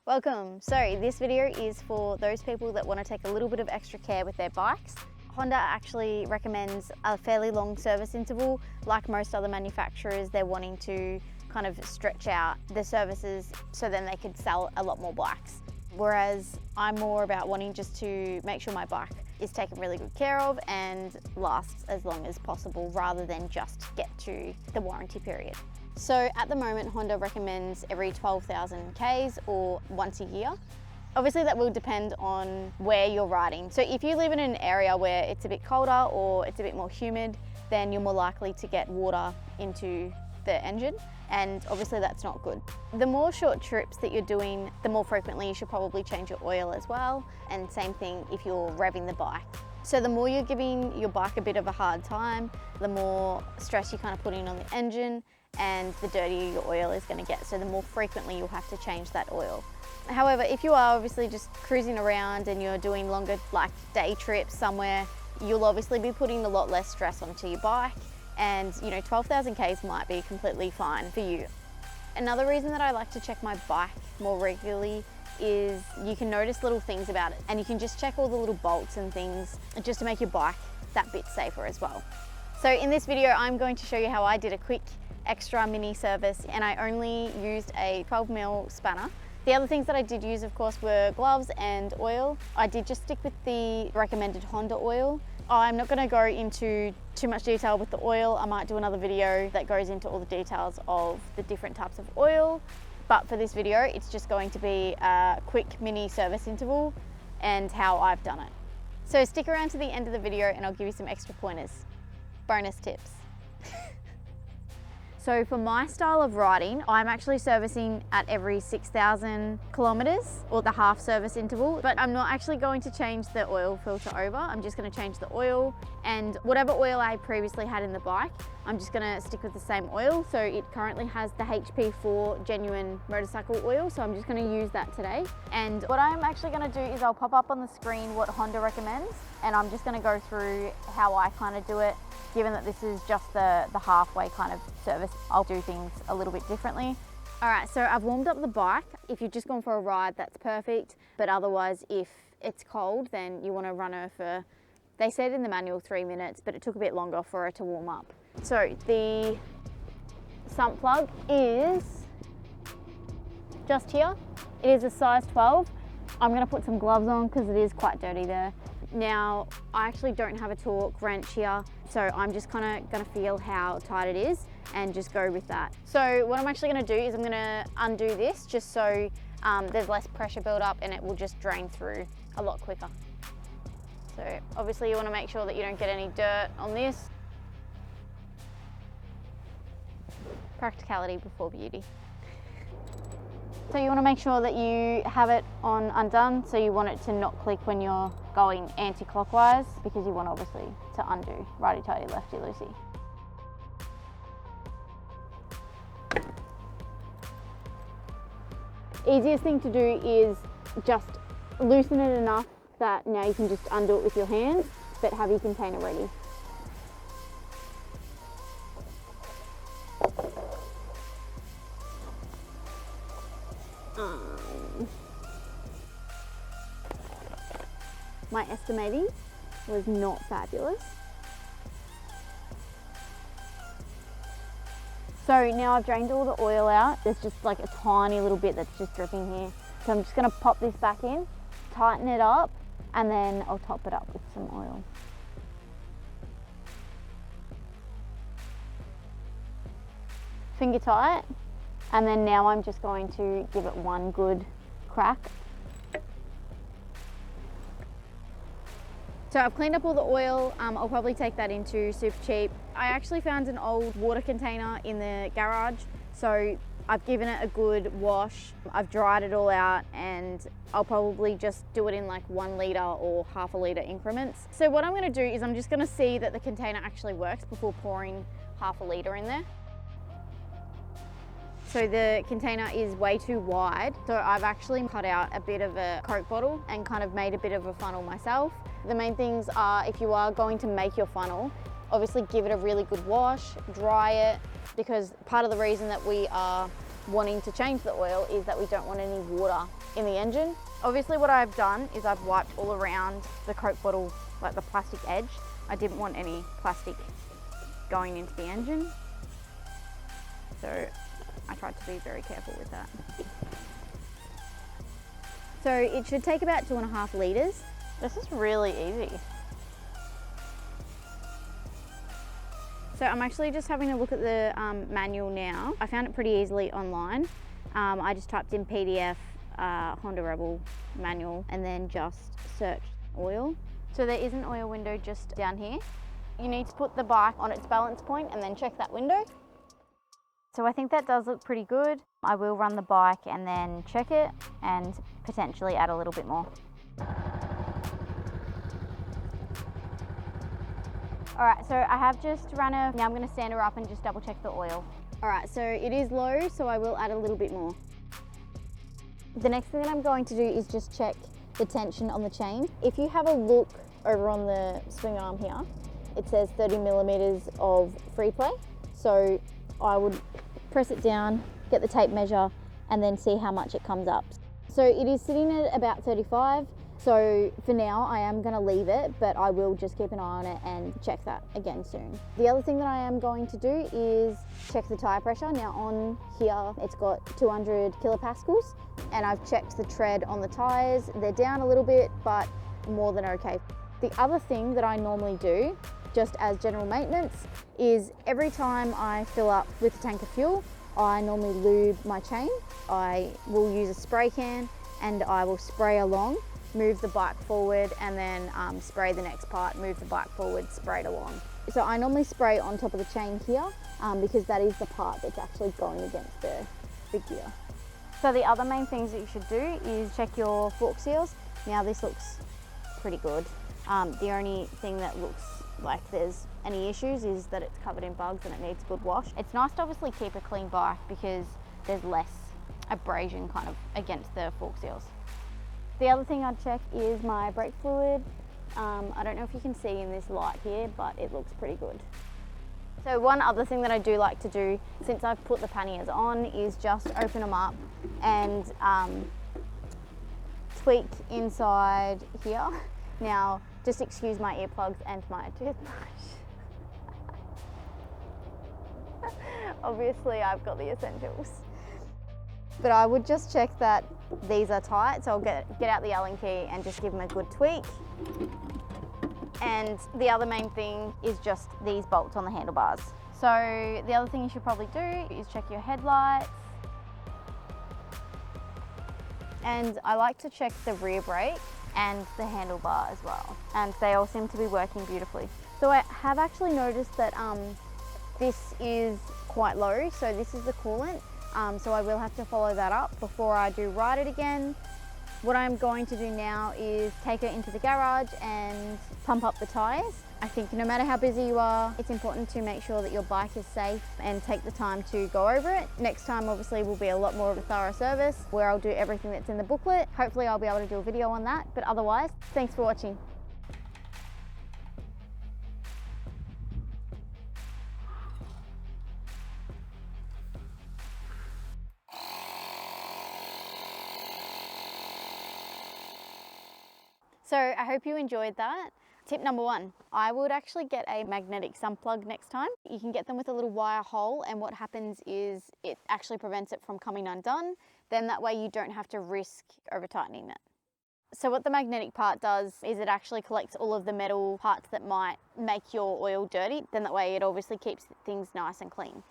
Welcome. So this video is for those people that want to take a little bit of extra care with their bikes. Honda actually recommends a fairly long service interval. Like most other manufacturers, they're wanting to kind of stretch out the services so then they could sell a lot more bikes. Whereas I'm more about wanting just to make sure my bike is taken really good care of and lasts as long as possible rather than just get to the warranty period. So at the moment, Honda recommends every 12,000 Ks or once a year. Obviously that will depend on where you're riding. So if you live in an area where it's a bit colder or it's a bit more humid, then you're more likely to get water into the engine, and obviously that's not good. The more short trips that you're doing, the more frequently you should probably change your oil as well, and same thing if you're revving the bike. So the more you're giving your bike a bit of a hard time, the more stress you're kind of putting on the engine, and the dirtier your oil is going to get, so the more frequently you'll have to change that oil. However, if you are obviously just cruising around and you're doing longer like day trips somewhere, you'll obviously be putting a lot less stress onto your bike, and 12,000 Ks might be completely fine for you. Another reason that I like to check my bike more regularly is you can notice little things about it, and you can just check all the little bolts and things just to make your bike that bit safer as well. So in this video, I'm going to show you how I did a quick extra mini service, and I only used a 12mm spanner. The other things that I did use, of course, were gloves and oil. I did just stick with the recommended Honda oil. I'm not going to go into too much detail with the oil. I might do another video that goes into all the details of the different types of oil, but for this video it's just going to be a quick mini service interval and how I've done it. So stick around to the end of the video and I'll give you some extra pointers, bonus tips. So for my style of riding, I'm actually servicing at every 6,000 kilometers, or the half service interval, but I'm not actually going to change the oil filter over. I'm just going to change the oil, and whatever oil I previously had in the bike, I'm just going to stick with the same oil. So it currently has the HP4 genuine motorcycle oil, so I'm just going to use that today. And what I'm actually going to do is I'll pop up on the screen what Honda recommends, and I'm just going to go through how I kind of do it. Given that this is just the halfway kind of service, I'll do things a little bit differently. All right, so I've warmed up the bike. If you've just gone for a ride, that's perfect. But otherwise, if it's cold, then you want to run her for, they said in the manual 3 minutes, but it took a bit longer for her to warm up. So the sump plug is just here. It is a size 12. I'm going to put some gloves on because it is quite dirty there. Now, I actually don't have a torque wrench here, so I'm just kind of going to feel how tight it is and just go with that. So what I'm actually going to do is I'm going to undo this just so there's less pressure build up and it will just drain through a lot quicker. So obviously you want to make sure that you don't get any dirt on this. Practicality before beauty. So you want to make sure that you have it on undone, so you want it to not click when you're going anti-clockwise, because you want obviously to undo righty-tighty, lefty-loosey. Easiest thing to do is just loosen it enough that now you can just undo it with your hands, but have your container ready. My estimating was not fabulous. So now I've drained all the oil out. There's just like a tiny little bit that's just dripping here. So I'm just gonna pop this back in, tighten it up, and then I'll top it up with some oil. Finger tight. And then now I'm just going to give it one good crack. So I've cleaned up all the oil. I'll probably take that into Super Cheap. I actually found an old water container in the garage. So I've given it a good wash. I've dried it all out, and I'll probably just do it in like 1 litre or ½ litre increments. So what I'm gonna do is I'm just gonna see that the container actually works before pouring ½ litre in there. So the container is way too wide. So I've actually cut out a bit of a Coke bottle and kind of made a bit of a funnel myself. The main things are, if you are going to make your funnel, obviously give it a really good wash, dry it, because part of the reason that we are wanting to change the oil is that we don't want any water in the engine. Obviously what I've done is I've wiped all around the Coke bottle, like the plastic edge. I didn't want any plastic going into the engine, so I tried to be very careful with that. So it should take about 2.5 litres. This is really easy. So I'm actually just having a look at the manual now. I found it pretty easily online. I just typed in PDF Honda Rebel manual and then just searched oil. So there is an oil window just down here. You need to put the bike on its balance point and then check that window. So I think that does look pretty good. I will run the bike and then check it and potentially add a little bit more. All right, so I have just run her. Now I'm gonna stand her up and just double check the oil. All right, so it is low, so I will add a little bit more. The next thing that I'm going to do is just check the tension on the chain. If you have a look over on the swing arm here, it says 30 millimeters of free play. So I would press it down, get the tape measure, and then see how much it comes up. So it is sitting at about 35. So for now, I am gonna leave it, but I will just keep an eye on it and check that again soon. The other thing that I am going to do is check the tire pressure. Now on here, it's got 200 kilopascals, and I've checked the tread on the tires. They're down a little bit, but more than okay. The other thing that I normally do, just as general maintenance, is every time I fill up with a tank of fuel, I normally lube my chain. I will use a spray can and I will spray along, move the bike forward, and then spray the next part, move the bike forward, spray it along. So I normally spray on top of the chain here because that is the part that's actually going against the gear. So the other main things that you should do is check your fork seals. Now this looks pretty good. The only thing that looks like there's any issues is that it's covered in bugs and it needs a good wash. It's nice to obviously keep a clean bike because there's less abrasion kind of against the fork seals. The other thing I'd check is my brake fluid. I don't know if you can see in this light here, but it looks pretty good. So one other thing that I do like to do since I've put the panniers on is just open them up and tweak inside here. Now, just excuse my earplugs and my toothbrush. Obviously, I've got the essentials. But I would just check that these are tight, so I'll get out the Allen key and just give them a good tweak. And the other main thing is just these bolts on the handlebars. So the other thing you should probably do is check your headlights. And I like to check the rear brake and the handlebar as well. And they all seem to be working beautifully. So I have actually noticed that this is quite low, so this is the coolant. So I will have to follow that up before I do ride it again. What I'm going to do now is take it into the garage and pump up the tyres. I think no matter how busy you are, it's important to make sure that your bike is safe and take the time to go over it. Next time obviously will be a lot more of a thorough service where I'll do everything that's in the booklet. Hopefully I'll be able to do a video on that, but otherwise, thanks for watching. So I hope you enjoyed that. Tip number 1, I would actually get a magnetic sump plug next time. You can get them with a little wire hole, and what happens is it actually prevents it from coming undone. Then that way you don't have to risk over tightening it. So what the magnetic part does is it actually collects all of the metal parts that might make your oil dirty. Then that way it obviously keeps things nice and clean.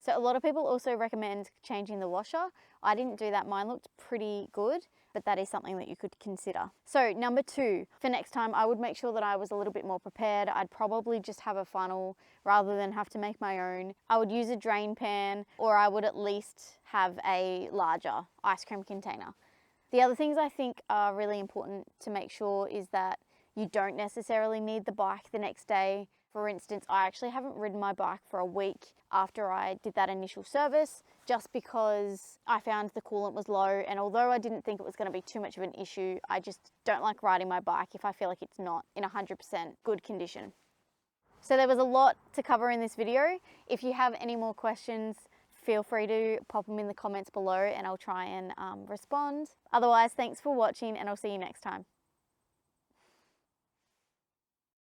So a lot of people also recommend changing the washer. I didn't do that, mine looked pretty good, but that is something that you could consider. So number 2, for next time, I would make sure that I was a little bit more prepared. I'd probably just have a funnel rather than have to make my own. I would use a drain pan, or I would at least have a larger ice cream container. The other things I think are really important to make sure is that you don't necessarily need the bike the next day. For instance, I actually haven't ridden my bike for a week after I did that initial service, just because I found the coolant was low, and although I didn't think it was going to be too much of an issue, I just don't like riding my bike if I feel like it's not in 100% good condition. So there was a lot to cover in this video. If you have any more questions, feel free to pop them in the comments below and I'll try and respond. Otherwise, thanks for watching and I'll see you next time.